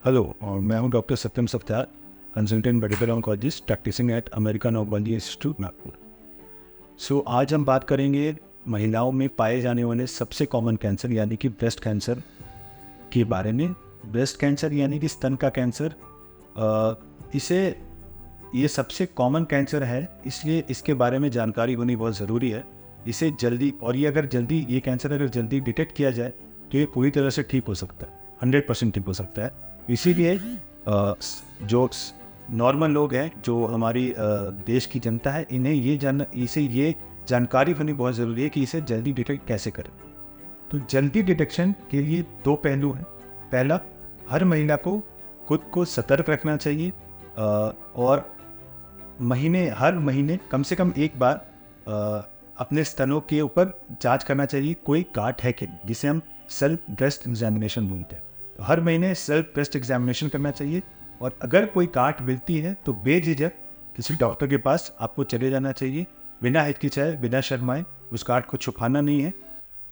Hello, और मैं हूं doctor Satyam Saftar, consultant medical oncologist practicing at American Oncology Institute Nagpur. आज हम बात करेंगे महिलाओं में पाए जाने वाले सबसे कॉमन कैंसर यानी कि ब्रेस्ट कैंसर के बारे में। ब्रेस्ट कैंसर यानी कि स्तन का कैंसर, ये सबसे कॉमन कैंसर है, इसलिए इसके बारे में जानकारी होनी बहुत ज़रूरी है। इसे जल्दी ये कैंसर अगर जल्दी डिटेक्ट किया जाए तो ये पूरी तरह से ठीक हो सकता है, 100% ठीक हो सकता है। इसीलिए जो नॉर्मल लोग हैं, जो हमारी देश की जनता है, इन्हें ये जानकारी होनी बहुत ज़रूरी है कि इसे जल्दी डिटेक्ट कैसे करें। तो जल्दी डिटेक्शन के लिए दो पहलू हैं। पहला, हर महिला को खुद को सतर्क रखना चाहिए और हर महीने कम से कम एक बार अपने स्तनों के ऊपर जांच करना चाहिए, कोई गांठ है कि, जिसे हम सेल्फ ब्रेस्ट एग्जामिनेशन बोलते हैं। तो हर महीने सेल्फ ब्रेस्ट एग्जामिनेशन करना चाहिए और अगर कोई गांठ मिलती है तो बेझिझक किसी डॉक्टर के पास आपको चले जाना चाहिए, बिना हिचकिचाए, बिना शर्माए। उस गांठ को छुपाना नहीं है,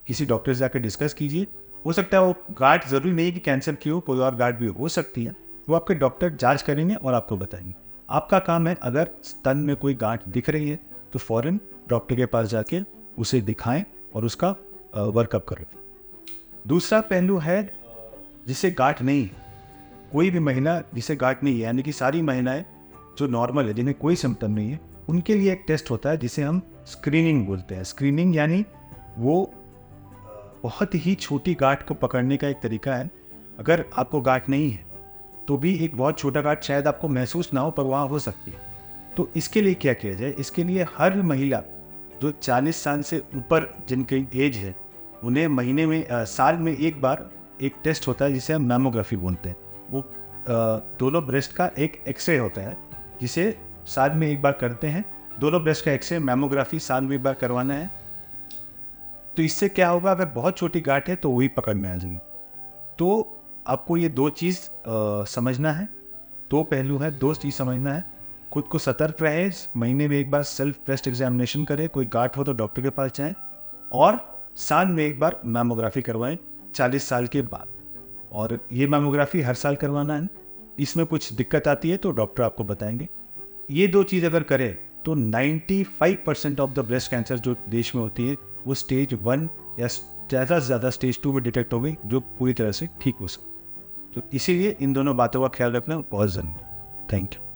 किसी डॉक्टर से जाकर डिस्कस कीजिए। हो सकता है वो गांठ ज़रूरी नहीं कि कैंसर की हो, कोई और गांठ भी हो सकती है। वो आपके डॉक्टर जांच करेंगे और आपको बताएंगे। आपका काम है, अगर स्तन में कोई गांठ दिख रही है तो फ़ौरन डॉक्टर के पास जाके उसे दिखाएं और उसका वर्कअप करें। दूसरा पहलू है जिसे गांठ नहीं है। कोई भी महिला जिसे गांठ नहीं है, यानी कि सारी महिलाएं जो नॉर्मल है, जिन्हें कोई सिम्टम नहीं है, उनके लिए एक टेस्ट होता है जिसे हम स्क्रीनिंग बोलते हैं। स्क्रीनिंग यानी वो बहुत ही छोटी गांठ को पकड़ने का एक तरीका है। अगर आपको गांठ नहीं है तो भी एक बहुत छोटा गांठ शायद आपको महसूस ना हो, पर वहाँ हो सकती है। तो इसके लिए क्या किया जाए? इसके लिए हर महिला जो 40 साल से ऊपर जिनकी एज है, उन्हें महीने में साल में एक बार एक टेस्ट होता है जिसे हम मैमोग्राफी बोलते हैं। वो दोनों ब्रेस्ट का एक एक्सरे होता है जिसे साल में एक बार करते हैं। दोनों ब्रेस्ट का एक्सरे, मैमोग्राफी साल में एक बार करवाना है। तो इससे क्या होगा, अगर बहुत छोटी गांठ है तो वही पकड़ में आ जाएगी। तो आपको ये दो चीज़ समझना है, दो पहलू है, दो चीज़ समझना है। खुद को सतर्क रहे, महीने में एक बार सेल्फ ब्रेस्ट एग्जामिनेशन करें, कोई गांठ हो तो डॉक्टर के पास जाएं, और साल में एक बार मैमोग्राफी करवाएं 40 साल के बाद। और ये मैमोग्राफी हर साल करवाना है। इसमें कुछ दिक्कत आती है तो डॉक्टर आपको बताएंगे। ये दो चीज़ अगर करें तो 95% ऑफ द ब्रेस्ट कैंसर जो देश में होती है वो स्टेज 1 या ज़्यादा से ज़्यादा स्टेज 2 में डिटेक्ट हो गई, जो पूरी तरह से ठीक हो सके। तो इसीलिए इन दोनों बातों का ख्याल रखना बहुत ज़रूरी है। Thank you.